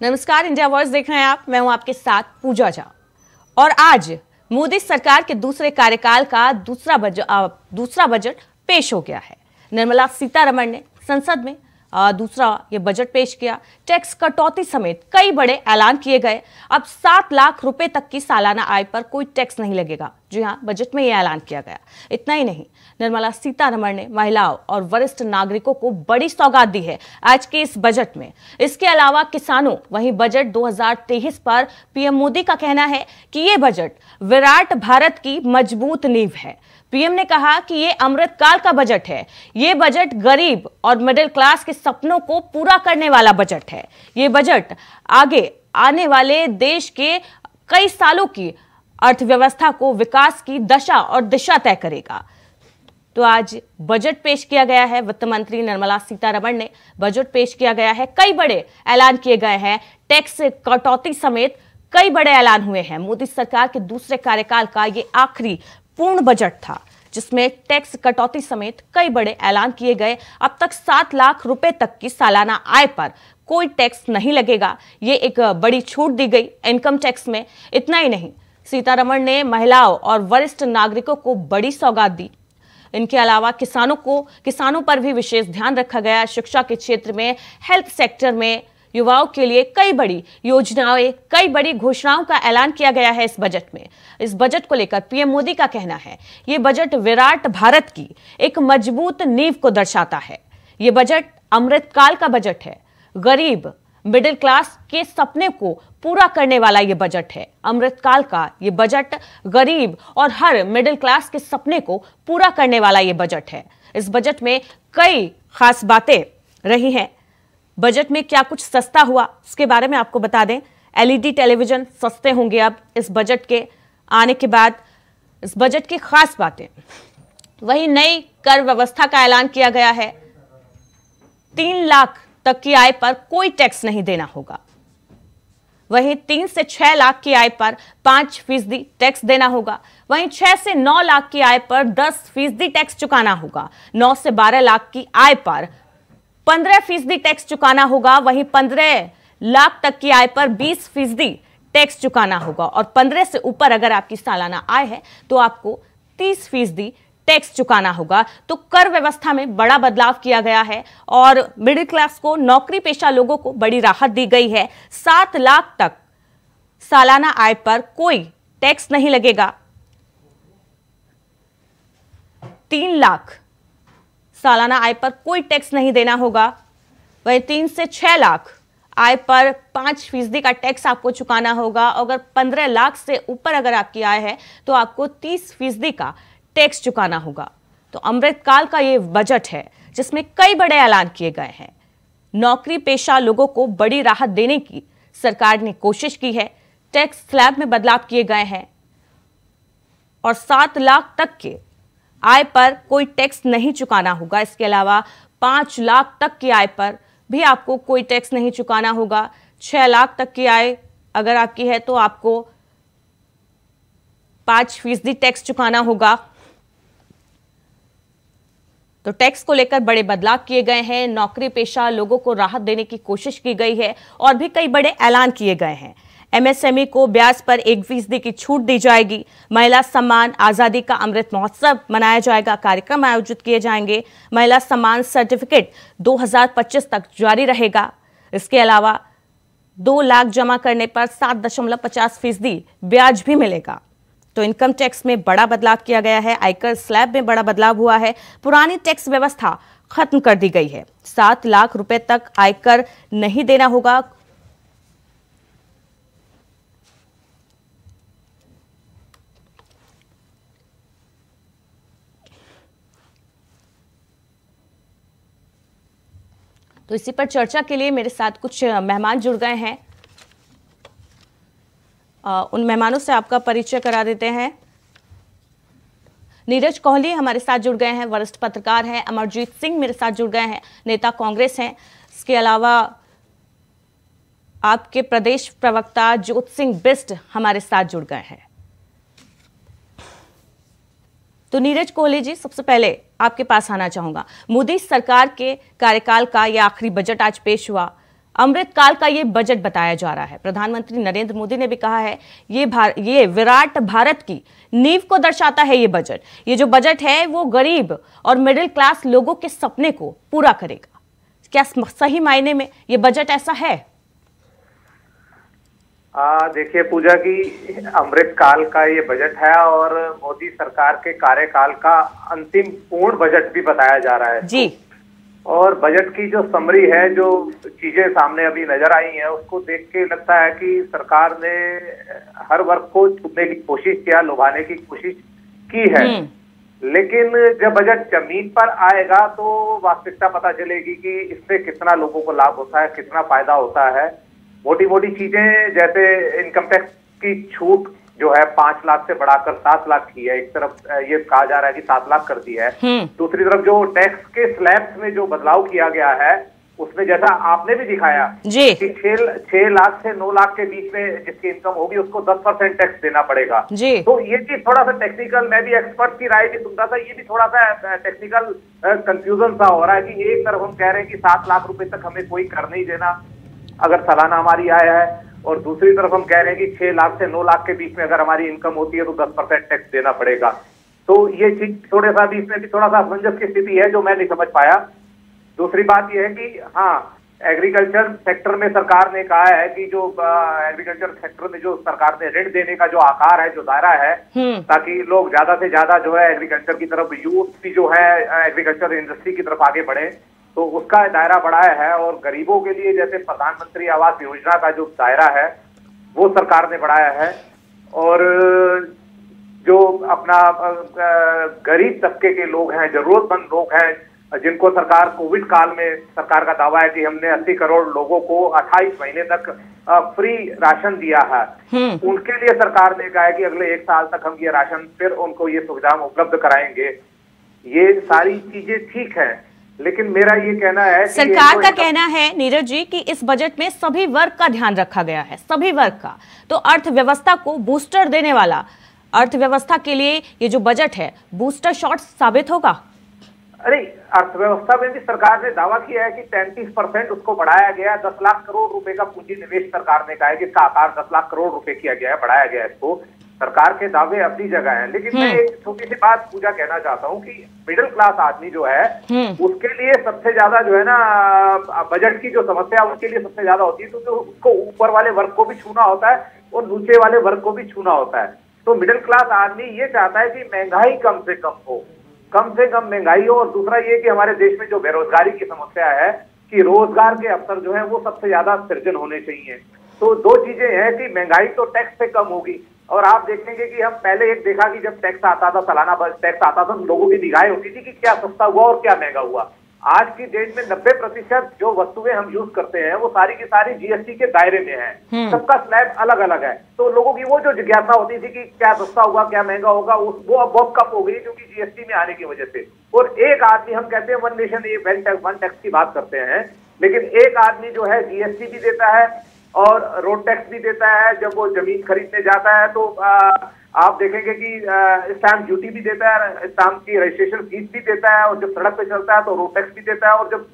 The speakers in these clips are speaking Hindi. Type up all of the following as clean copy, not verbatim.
नमस्कार, इंडिया वॉइस देख रहे हैं आप। मैं हूं आपके साथ पूजा झा। और आज मोदी सरकार के दूसरे कार्यकाल का दूसरा बजट पेश हो गया है। निर्मला सीतारमण ने संसद में दूसरा ये बजट पेश किया। टैक्स कटौती समेत कई बड़े ऐलान किए गए। अब 7 लाख रुपए तक की सालाना आय पर कोई टैक्स नहीं लगेगा। जी हां, बजट में ये ऐलान किया गया। इतना ही नहीं, निर्मला सीतारमण ने महिलाओं और वरिष्ठ नागरिकों को बड़ी सौगात दी है आज के इस बजट में। इसके अलावा किसानों, वहीं बजट 2023 पर पीएम मोदी का कहना है कि ये बजट विराट भारत की मजबूत नींव है। पीएम ने कहा कि ये अमृतकाल का बजट है। ये बजट गरीब और मिडिल क्लास के सपनों को पूरा करने वाला बजट है। ये बजट आगे आने वाले देश के कई सालों की अर्थव्यवस्था को विकास की दशा और दिशा तय करेगा। तो आज बजट पेश किया गया है। वित्त मंत्री निर्मला सीतारमण ने बजट पेश किया गया है। कई बड़े ऐलान किए गए हैं। टैक्स कटौती समेत कई बड़े ऐलान हुए हैं। मोदी सरकार के दूसरे कार्यकाल का ये आखिरी पूर्ण बजट था जिसमें टैक्स कटौती समेत कई बड़े ऐलान किए गए। अब तक 7 लाख रुपए तक की सालाना आय पर कोई टैक्स नहीं लगेगा। ये एक बड़ी छूट दी गई इनकम टैक्स में। इतना ही नहीं, सीतारमण ने महिलाओं और वरिष्ठ नागरिकों को बड़ी सौगात दी। इनके अलावा किसानों पर भी विशेष ध्यान रखा गया। शिक्षा के क्षेत्र में, हेल्थ सेक्टर में, युवाओं के लिए कई बड़ी योजनाएं, कई बड़ी घोषणाओं का ऐलान किया गया है इस बजट में। इस बजट को लेकर पीएम मोदी का कहना है, ये बजट विराट भारत की एक मजबूत नींव को दर्शाता है। ये बजट अमृतकाल का बजट है। गरीब मिडिल क्लास के सपने को पूरा करने वाला ये बजट है। अमृतकाल का ये बजट गरीब और हर मिडिल क्लास के सपने को पूरा करने वाला ये बजट है। इस बजट में कई खास बातें रही हैं। बजट में क्या कुछ सस्ता हुआ, उसके बारे में आपको बता दें। एलईडी टेलीविजन सस्ते होंगे अब इस बजट के आने के बाद। इस बजट की खास बातें, वही नई कर व्यवस्था का ऐलान किया गया है। 3 लाख तक की आय पर कोई टैक्स नहीं देना होगा। वहीं 3 से 6 लाख की आय पर 5% टैक्स देना होगा। वहीं 6 से 9 लाख की आय पर 10% टैक्स चुकाना होगा। 9 से 12 लाख की आय पर 15% टैक्स चुकाना होगा। वहीं 15 लाख तक की आय पर 20% टैक्स चुकाना होगा। और 15 से ऊपर अगर आपकी सालाना आय है तो आपको 30% टैक्स चुकाना होगा। तो कर व्यवस्था में बड़ा बदलाव किया गया है और मिडिल क्लास को, नौकरी पेशा लोगों को बड़ी राहत दी गई है। 7 लाख तक सालाना आय पर कोई टैक्स नहीं लगेगा। 3 लाख सालाना आय पर कोई टैक्स नहीं देना होगा। वहीं 3 से 6 लाख आय पर 5% का टैक्स आपको चुकाना होगा। अगर 15 लाख से ऊपर अगर आपकी आय है तो आपको 30% का टैक्स चुकाना होगा। तो अमृतकाल का ये बजट है जिसमें कई बड़े ऐलान किए गए हैं। नौकरी पेशा लोगों को बड़ी राहत देने की सरकार ने कोशिश की है। टैक्स स्लैब में बदलाव किए गए हैं और 7 लाख तक के आय पर कोई टैक्स नहीं चुकाना होगा। इसके अलावा 5 लाख तक की आय पर भी आपको कोई टैक्स नहीं चुकाना होगा। 6 लाख तक की आय अगर आपकी है तो आपको 5% टैक्स चुकाना होगा। तो टैक्स को लेकर बड़े बदलाव किए गए हैं। नौकरी पेशा लोगों को राहत देने की कोशिश की गई है और भी कई बड़े ऐलान किए गए हैं। एमएसएमई को ब्याज पर 1% की छूट दी जाएगी। महिला सम्मान, आजादी का अमृत महोत्सव मनाया जाएगा। कार्यक्रम आयोजित किए जाएंगे। महिला सम्मान सर्टिफिकेट 2025 तक जारी रहेगा। इसके अलावा 2 लाख जमा करने पर 7.50% ब्याज भी मिलेगा। तो इनकम टैक्स में बड़ा बदलाव किया गया है। आयकर स्लैब में बड़ा बदलाव हुआ है। पुरानी टैक्स व्यवस्था खत्म कर दी गई है। 7 लाख रुपए तक आयकर नहीं देना होगा। तो इसी पर चर्चा के लिए मेरे साथ कुछ मेहमान जुड़ गए हैं। उन मेहमानों से आपका परिचय करा देते हैं। नीरज कोहली हमारे साथ जुड़ गए हैं, वरिष्ठ पत्रकार हैं। अमरजीत सिंह मेरे साथ जुड़ गए हैं, नेता कांग्रेस हैं। इसके अलावा आपके प्रदेश प्रवक्ता ज्योत सिंह बिष्ट हमारे साथ जुड़ गए हैं। तो नीरज कोहली जी, सबसे पहले आपके पास आना चाहूंगा। मोदी सरकार के कार्यकाल का यह आखिरी बजट आज पेश हुआ। अमृतकाल का ये बजट बताया जा रहा है। प्रधानमंत्री नरेंद्र मोदी ने भी कहा है ये विराट भारत की नींव को दर्शाता है। ये बजट, ये जो बजट है वो गरीब और मिडिल क्लास लोगों के सपने को पूरा करेगा। क्या सही मायने में ये बजट ऐसा है? देखिए पूजा की, अमृतकाल का ये बजट है और मोदी सरकार के कार्यकाल का अंतिम पूर्ण बजट भी बताया जा रहा है जी। और बजट की जो समरी है, जो चीजें सामने अभी नजर आई हैं, उसको देख के लगता है कि सरकार ने हर वर्ग को छूने की कोशिश किया, लुभाने की कोशिश की है। लेकिन जब बजट जमीन पर आएगा तो वास्तविकता पता चलेगी कि इससे कितना लोगों को लाभ होता है, कितना फायदा होता है। मोटी मोटी चीजें जैसे इनकम टैक्स की छूट जो है 5 लाख से बढ़ाकर 7 लाख की है। एक तरफ ये कहा जा रहा है कि 7 लाख कर दी है, दूसरी तरफ जो टैक्स के स्लैब्स में जो बदलाव किया गया है उसमें जैसा आपने भी दिखाया जी कि 6 लाख से 9 लाख के बीच में जिसकी इनकम होगी उसको 10% टैक्स देना पड़ेगा जी। तो ये चीज थोड़ा सा टेक्निकल, मैं भी एक्सपर्ट की राय भी सुनता था, ये भी थोड़ा सा टेक्निकल कंफ्यूजन सा हो रहा है कि एक तरफ हम कह रहे हैं कि 7 लाख रुपए तक हमें कोई कर नहीं देना अगर सालाना हमारी आय है, और दूसरी तरफ हम कह रहे हैं कि 6 लाख से 9 लाख के बीच में अगर हमारी इनकम होती है तो 10% टैक्स देना पड़ेगा। तो ये चीज थोड़ा सा भी, इसमें भी थोड़ा सा असमंजस की स्थिति है जो मैं नहीं समझ पाया। दूसरी बात यह है कि हाँ, एग्रीकल्चर सेक्टर में सरकार ने कहा है कि जो एग्रीकल्चर सेक्टर में जो सरकार ने ऋण देने का जो आकार है, जो दायरा है, ताकि लोग ज्यादा से ज्यादा जो है एग्रीकल्चर की तरफ, यूथ भी जो है एग्रीकल्चर इंडस्ट्री की तरफ आगे बढ़े, तो उसका दायरा बढ़ाया है। और गरीबों के लिए जैसे प्रधानमंत्री आवास योजना का जो दायरा है वो सरकार ने बढ़ाया है। और जो अपना गरीब तबके के लोग हैं, जरूरतमंद लोग हैं, जिनको सरकार कोविड काल में, सरकार का दावा है कि हमने 80 करोड़ लोगों को 28 महीने तक फ्री राशन दिया है, उनके लिए सरकार ने कहा है कि अगले 1 साल तक हम ये राशन, फिर उनको ये सुविधा उपलब्ध कराएंगे। ये सारी चीजें ठीक है, लेकिन मेरा ये कहना है कि सरकार का कहना है नीरज जी कि इस बजट में सभी वर्ग का ध्यान रखा गया है, सभी वर्ग का। तो अर्थव्यवस्था को बूस्टर देने वाला, अर्थव्यवस्था के लिए ये जो बजट है बूस्टर शॉट साबित होगा। अरे अर्थव्यवस्था में भी सरकार ने दावा किया है कि 33% उसको बढ़ाया गया। 10 लाख करोड़ रुपए का पूंजी निवेश सरकार ने कहा है कि इसका आकार 10 लाख करोड़ रुपए किया गया है, बढ़ाया गया है इसको। सरकार के दावे अपनी जगह हैं, लेकिन मैं एक छोटी सी बात पूजा कहना चाहता हूँ कि मिडिल क्लास आदमी जो है उसके लिए सबसे ज्यादा जो है ना, बजट की जो समस्या उनके लिए सबसे ज्यादा होती है, क्योंकि उसको ऊपर वाले वर्ग को भी छूना होता है और नीचे वाले वर्ग को भी छूना होता है। तो मिडिल क्लास आदमी ये चाहता है कि महंगाई कम से कम हो, कम से कम महंगाई हो। और दूसरा ये कि हमारे देश में जो बेरोजगारी की समस्या है कि रोजगार के अवसर जो है वो सबसे ज्यादा सृजन होने चाहिए। तो दो चीजें हैं कि महंगाई तो टैक्स से कम होगी, और आप देखेंगे कि हम पहले एक देखा कि जब टैक्स आता था, सालाना टैक्स आता था, तो लोगों की निगाहें होती थी कि क्या सस्ता हुआ और क्या महंगा हुआ। आज की डेट में 90% जो वस्तुएं हम यूज करते हैं वो सारी की सारी जीएसटी के दायरे में है, सबका स्लैब अलग अलग है। तो लोगों की वो जो जिज्ञासा होती थी कि क्या सस्ता होगा क्या महंगा होगा, वो अब बहुत कम हो गई क्योंकि जीएसटी में आने की वजह से। और एक आदमी, हम कहते हैं वन नेशन वन टैक्स की बात करते हैं, लेकिन एक आदमी जो है जीएसटी भी देता है और रोड टैक्स भी देता है। जब वो जमीन खरीदने जाता है तो आप देखेंगे कि स्टैंप ड्यूटी भी देता है, स्टैंप की रजिस्ट्रेशन फीस भी देता है, और जब सड़क पे चलता है तो रोड टैक्स भी देता है, और जब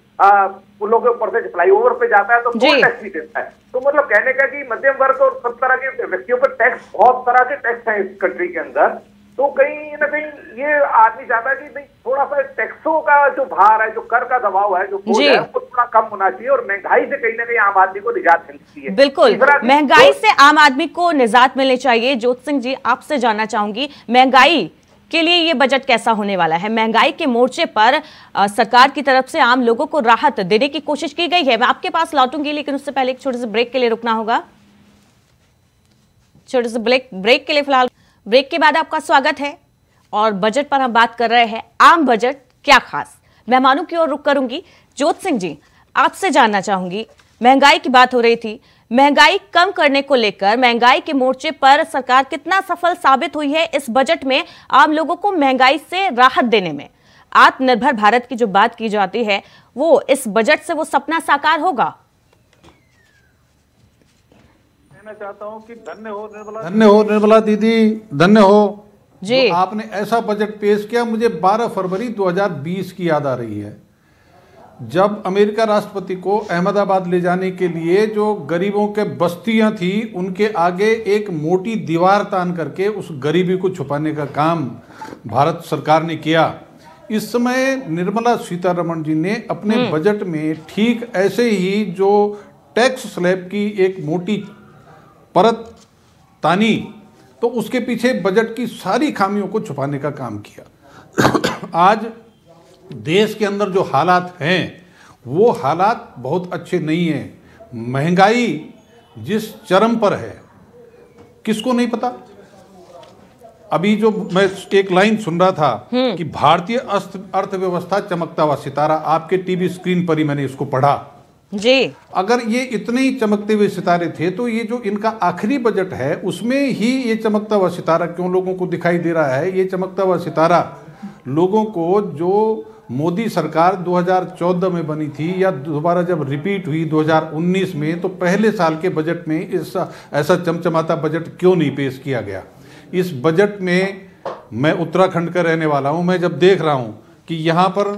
पुलों के ऊपर से फ्लाईओवर पे जाता है तो टोल टैक्स भी देता है। तो मतलब कहने का कि मध्यम वर्ग और सब तरह के व्यक्तियों पर टैक्स, बहुत तरह के टैक्स हैं इस कंट्री के अंदर। तो कहीं ना कहीं ये आदमी चाहता है कि नहीं, थोड़ा सा टैक्सों का जो भार है, जो कर का दबाव है, जो बोझ है, वो थोड़ा कम होना चाहिए, और महंगाई से कहीं ना कहीं आम आदमी को निजात मिलनी चाहिए। बिल्कुल, महंगाई से आम आदमी को निजात मिलनी चाहिए। ज्योत सिंह जी, आपसे जानना चाहूंगी, महंगाई के लिए ये बजट कैसा होने वाला है? महंगाई के मोर्चे पर सरकार की तरफ से आम लोगों को राहत देने की कोशिश की गई है। मैं आपके पास लौटूंगी, लेकिन उससे पहले एक छोटे से ब्रेक के लिए रुकना होगा। छोटे से ब्रेक के लिए फिलहाल, ब्रेक के बाद आपका स्वागत है। और बजट पर हम बात कर रहे हैं, आम बजट क्या खास। मेहमानों की ओर रुक करूंगी। ज्योत सिंह जी, आपसे जानना चाहूंगी, महंगाई की बात हो रही थी, महंगाई कम करने को लेकर महंगाई के मोर्चे पर सरकार कितना सफल साबित हुई है इस बजट में आम लोगों को महंगाई से राहत देने में? आत्मनिर्भर भारत की जो बात की जाती है, वो इस बजट से वो सपना साकार होगा? कहना चाहता हूं कि धन्य हो निर्मला दीदी, धन्य हो जी। आपने ऐसा बजट पेश किया, मुझे 12 फरवरी 2020 की याद आ रही है। जब अमेरिका राष्ट्रपति को अहमदाबाद ले जाने के लिए जो गरीबों के बस्तियां थी उनके आगे एक मोटी दीवार तान करके उस गरीबी को छुपाने का काम भारत सरकार ने किया। इस समय निर्मला सीतारमण जी ने अपने बजट में ठीक ऐसे ही जो टैक्स स्लैब की एक मोटी परत तानी, तो उसके पीछे बजट की सारी खामियों को छुपाने का काम किया। आज देश के अंदर जो हालात हैं वो हालात बहुत अच्छे नहीं हैं। महंगाई जिस चरम पर है किसको नहीं पता। अभी जो मैं एक लाइन सुन रहा था कि भारतीय अर्थव्यवस्था चमकता हुआ सितारा, आपके टीवी स्क्रीन पर ही मैंने इसको पढ़ा जी। अगर ये इतने ही चमकते हुए सितारे थे तो ये जो इनका आखिरी बजट है उसमें ही ये चमकता हुआ सितारा क्यों लोगों को दिखाई दे रहा है? ये चमकता हुआ सितारा लोगों को जो मोदी सरकार 2014 में बनी थी या दोबारा जब रिपीट हुई 2019 में, तो पहले साल के बजट में ऐसा चमचमाता बजट क्यों नहीं पेश किया गया? इस बजट में मैं उत्तराखंड का रहने वाला हूं, मैं जब देख रहा हूं कि यहाँ पर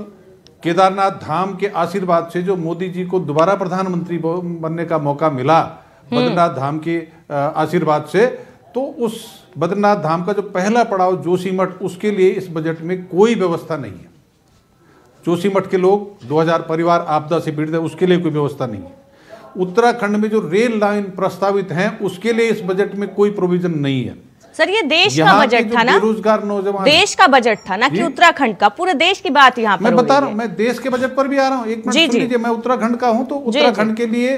केदारनाथ धाम के आशीर्वाद से जो मोदी जी को दोबारा प्रधानमंत्री बनने का मौका मिला बद्रीनाथ धाम के आशीर्वाद से, तो उस बद्रीनाथ धाम का जो पहला पड़ाव जोशीमठ, उसके लिए इस बजट में कोई व्यवस्था नहीं है। जोशीमठ के लोग 2000 परिवार आपदा से पीड़ित है, उसके लिए कोई व्यवस्था नहीं है। उत्तराखंड में जो रेल लाइन प्रस्तावित हैं उसके लिए इस बजट में कोई प्रोविजन नहीं है। सर ये देश का बजट था ना, बेरोजगार नौजवान, देश का बजट था ना कि उत्तराखंड का, पूरे देश की बात यहाँ पर मैं बता रहा हूँ। मैं देश के बजट पर भी आ रहा हूँ, एक मिनट सुन लीजिए। मैं उत्तराखंड का हूँ, तो उत्तराखंड के लिए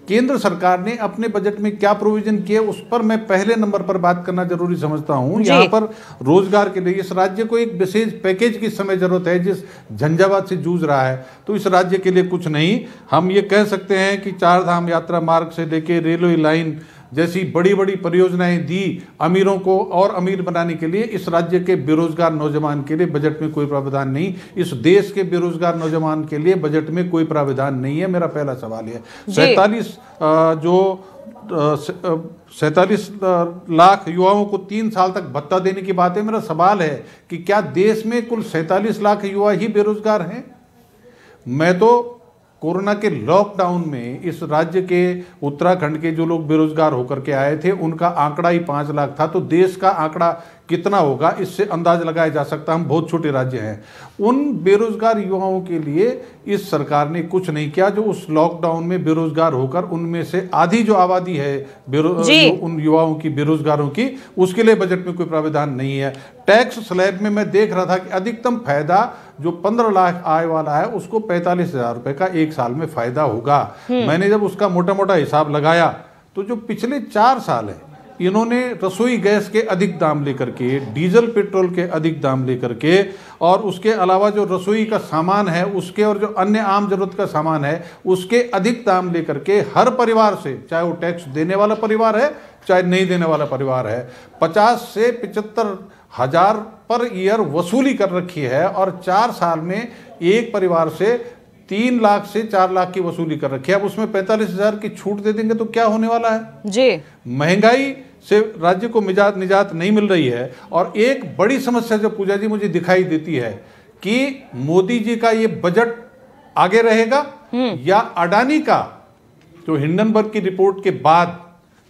केंद्र सरकार ने अपने बजट में क्या प्रोविजन किए उस पर मैं पहले नंबर पर बात करना जरूरी समझता हूँ। यहाँ पर रोजगार के लिए इस राज्य को एक विशेष पैकेज की समय जरूरत है, जिस झंझावात से जूझ रहा है, तो इस राज्य के लिए कुछ नहीं। हम ये कह सकते हैं कि 4 धाम यात्रा मार्ग से लेके रेलवे लाइन जैसी बड़ी बड़ी परियोजनाएं दी अमीरों को और अमीर बनाने के लिए। इस राज्य के बेरोजगार नौजवान के लिए बजट में कोई प्रावधान नहीं। इस देश के बेरोजगार नौजवान के लिए बजट में कोई प्रावधान नहीं है। मेरा पहला सवाल है 47 लाख युवाओं को 3 साल तक भत्ता देने की बात है। मेरा सवाल है कि क्या देश में कुल 47 लाख युवा ही बेरोजगार हैं? मैं तो कोरोना के लॉकडाउन में इस राज्य के उत्तराखंड के जो लोग बेरोजगार होकर के आए थे उनका आंकड़ा ही 5 लाख था, तो देश का आंकड़ा कितना होगा इससे अंदाज लगाया जा सकता। हम बहुत छोटे राज्य हैं। उन बेरोजगार युवाओं के लिए इस सरकार ने कुछ नहीं किया, जो उस लॉकडाउन में बेरोजगार होकर उनमें से आधी जो आबादी है उन युवाओं की, बेरोजगारों की, उसके लिए बजट में कोई प्रावधान नहीं है। टैक्स स्लैब में मैं देख रहा था कि अधिकतम फायदा जो 15 लाख आय वाला है उसको 45,000 रुपए का एक साल में फायदा होगा। मैंने जब उसका मोटा मोटा हिसाब लगाया तो जो पिछले 4 साल है इन्होंने रसोई गैस के अधिक दाम लेकर के, डीजल पेट्रोल के अधिक दाम लेकर के, और उसके अलावा जो रसोई का सामान है उसके और जो अन्य आम जरूरत का सामान है उसके अधिक दाम लेकर के हर परिवार से, चाहे वो टैक्स देने वाला परिवार है चाहे नहीं देने वाला परिवार है, 50 से 75 हजार पर ईयर वसूली कर रखी है। और 4 साल में एक परिवार से 3 लाख से 4 लाख की वसूली कर रखी है। अब उसमें 45,000 की छूट दे देंगे तो क्या होने वाला है जी? महंगाई से राज्य को निजात नहीं मिल रही है। और एक बड़ी समस्या जो पूजा जी मुझे दिखाई देती है कि मोदी जी का ये बजट आगे रहेगा या अडानी का जो हिंडनबर्ग की रिपोर्ट के बाद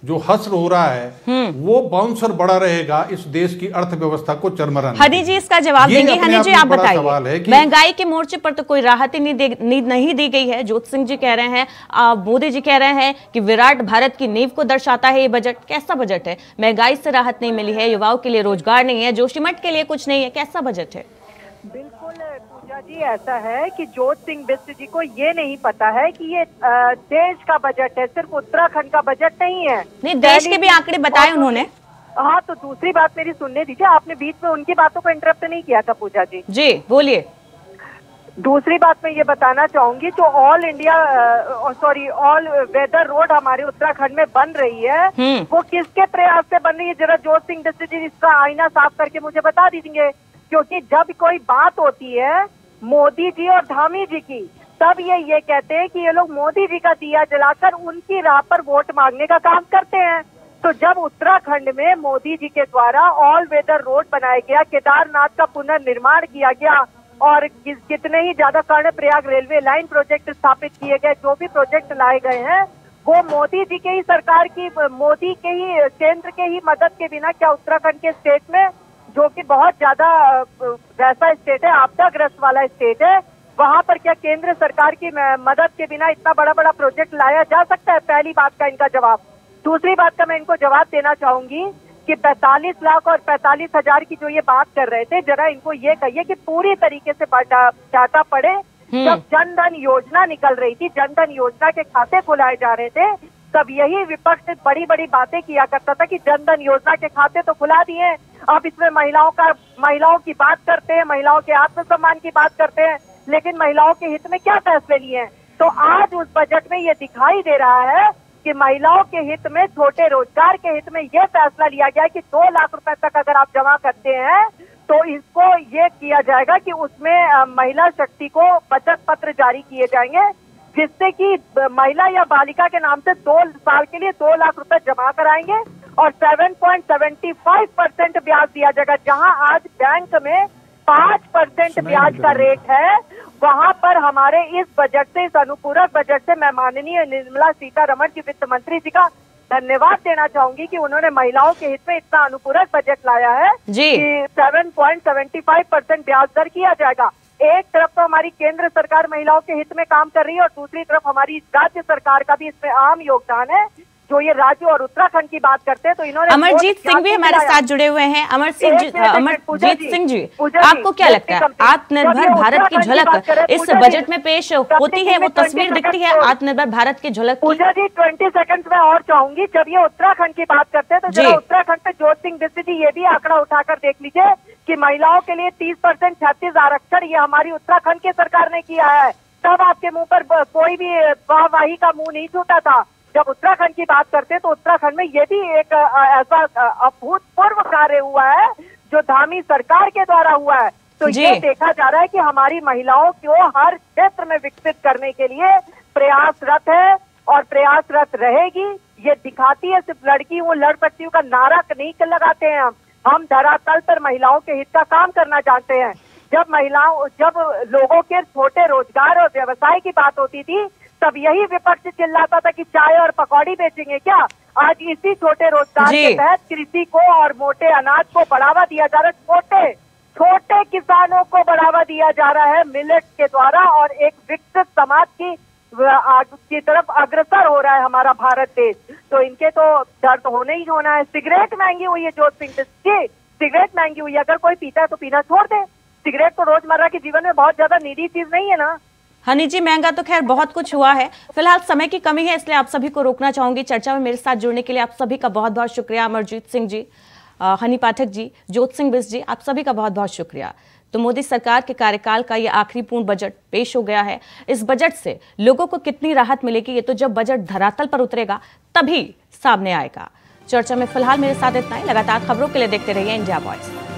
जो हश्र हो रहा है वो बाउंसर बड़ा रहेगा इस देश की अर्थव्यवस्था को चरमराने। हनी जी इसका जवाब देंगे। हनी जी आप बताइए, महंगाई के मोर्चे पर तो कोई राहत ही नहीं दी गई है। ज्योति सिंह जी कह रहे हैं, मोदी जी कह रहे हैं कि विराट भारत की नींव को दर्शाता है ये बजट। कैसा बजट है? महंगाई से राहत नहीं मिली है, युवाओं के लिए रोजगार नहीं है, जोशीमठ के लिए कुछ नहीं है, कैसा बजट है? बिल्कुल पूजा जी, ऐसा है कि ज्योति सिंह बिष्ट जी को ये नहीं पता है कि ये देश का बजट है, सिर्फ उत्तराखंड का बजट नहीं है। नहीं, देश के भी आंकड़े बताए उन्होंने। हाँ, तो दूसरी बात मेरी सुनने दीजिए, आपने बीच में उनकी बातों को इंटरप्ट नहीं किया था पूजा जी। जी बोलिए। दूसरी बात मैं ये बताना चाहूंगी, जो ऑल वेदर रोड हमारे उत्तराखंड में बन रही है वो किसके प्रयास से बन रही है? जरा ज्योति सिंह बिष्ट जी इसका आईना साफ करके मुझे बता दीजिए। क्योंकि जब कोई बात होती है मोदी जी और धामी जी की, तब ये कहते हैं कि ये लोग मोदी जी का दिया जलाकर उनकी राह पर वोट मांगने का काम करते हैं। तो जब उत्तराखंड में मोदी जी के द्वारा ऑल वेदर रोड बनाया गया, केदारनाथ का पुनर्निर्माण किया गया, और कितने ही ज्यादा कर्णप्रयाग रेलवे लाइन प्रोजेक्ट स्थापित किए गए, जो भी प्रोजेक्ट लाए गए हैं वो मोदी जी के ही सरकार की, मोदी के ही केंद्र के ही मदद के बिना क्या उत्तराखंड के स्टेट में, जो कि बहुत ज्यादा वैसा स्टेट है, आपदाग्रस्त वाला स्टेट है, वहां पर क्या केंद्र सरकार की मदद के बिना इतना बड़ा बड़ा प्रोजेक्ट लाया जा सकता है? पहली बात का इनका जवाब। दूसरी बात का मैं इनको जवाब देना चाहूंगी कि 45 लाख और 45,000 की जो ये बात कर रहे थे, जरा इनको ये कहिए कि पूरी तरीके से डाटा पड़े। जब जन धन योजना निकल रही थी, जन धन योजना के खाते खुलाए जा रहे थे, तब यही विपक्ष बड़ी बड़ी बातें किया करता था कि जन धन योजना के खाते तो खुला दिए, अब इसमें महिलाओं की बात करते हैं, महिलाओं के आत्मसम्मान की बात करते हैं, लेकिन महिलाओं के हित में क्या फैसले लिए हैं? तो आज उस बजट में ये दिखाई दे रहा है कि महिलाओं के हित में, छोटे रोजगार के हित में ये फैसला लिया गया है कि 2 लाख रुपए तक अगर आप जमा करते हैं तो इसको ये किया जाएगा कि उसमें महिला शक्ति को बचत पत्र जारी किए जाएंगे, जिससे कि महिला या बालिका के नाम से 2 साल के लिए 2 लाख रुपए जमा कराएंगे और 7.75% ब्याज दिया जाएगा। जहां आज बैंक में 5% ब्याज का रेट है, वहां पर हमारे इस बजट से, इस अनुपूरक बजट से मैं माननीय निर्मला सीतारमण जी वित्त मंत्री जी का धन्यवाद देना चाहूंगी कि उन्होंने महिलाओं के हित में इतना अनुपूरक बजट लाया है कि 7.75% ब्याज दर किया जाएगा। एक तरफ तो हमारी केंद्र सरकार महिलाओं के हित में काम कर रही है और दूसरी तरफ हमारी राज्य सरकार का भी इसमें अहम योगदान है। जो ये राज्य और उत्तराखंड की बात करते हैं तो इन्होंने, अमरजीत सिंह भी हमारे साथ जुड़े हुए हैं। अमरजीत सिंह जी, आपको क्या लगता है आत्मनिर्भर भारत की झलक इस बजट में पेश होती है, वो तस्वीर दिखती है आत्मनिर्भर भारत की झलक की? पूजा जी 20 सेकंड में और चाहूंगी, जब ये उत्तराखंड की बात करते हैं तो जरा उत्तराखंड पे ज्योत सिंह बिस्सी जी ये भी आंकड़ा उठाकर देख लीजिए कि महिलाओं के लिए 30% 36 आरक्षण ये हमारी उत्तराखंड की सरकार ने किया है। तब आपके मुंह पर कोई भी वाहवाही का मुंह नहीं छूटा था। जब उत्तराखंड की बात करते हैं तो उत्तराखंड में ये भी एक ऐसा अभूतपूर्व कार्य हुआ है जो धामी सरकार के द्वारा हुआ है। तो ये देखा जा रहा है कि हमारी महिलाओं को हर क्षेत्र में विकसित करने के लिए प्रयासरत है और प्रयासरत रहेगी। ये दिखाती है सिर्फ लड़की वो लड़ सकती हूँ का नारा नहीं लगाते हैं हम धरातल पर महिलाओं के हित का काम करना जानते हैं। जब लोगों के छोटे रोजगार और व्यवसाय की बात होती थी तब यही विपक्ष चिल्लाता था कि चाय और पकौड़ी बेचेंगे क्या। आज इसी छोटे रोजगार के तहत कृषि को और मोटे अनाज को बढ़ावा दिया जा रहा है, छोटे किसानों को बढ़ावा दिया जा रहा है मिलेट के द्वारा, और एक विकसित समाज की तरफ अग्रसर हो रहा है हमारा भारत देश। तो इनके तो दर्द होना ही होना है। सिगरेट महंगी हुई है ज्योत सिंह जी, सिगरेट महंगी हुई है, अगर कोई पीता है तो पीना छोड़ दे। सिगरेट तो रोजमर्रा के जीवन में बहुत ज्यादा नीडी चीज नहीं है ना। हनी जी, महंगा तो खैर बहुत कुछ हुआ है, फिलहाल समय की कमी है इसलिए आप सभी को रोकना चाहूंगी। चर्चा में मेरे साथ जुड़ने के लिए आप सभी का बहुत बहुत शुक्रिया। अमरजीत सिंह जी, हनी पाठक जी, ज्योत सिंह बिस्सी जी, आप सभी का बहुत बहुत शुक्रिया। तो मोदी सरकार के कार्यकाल का ये आखिरी पूर्ण बजट पेश हो गया है। इस बजट से लोगों को कितनी राहत मिलेगी ये तो जब बजट धरातल पर उतरेगा तभी सामने आएगा। चर्चा में फिलहाल मेरे साथ इतना ही। लगातार खबरों के लिए देखते रहिए इंडिया वॉइस।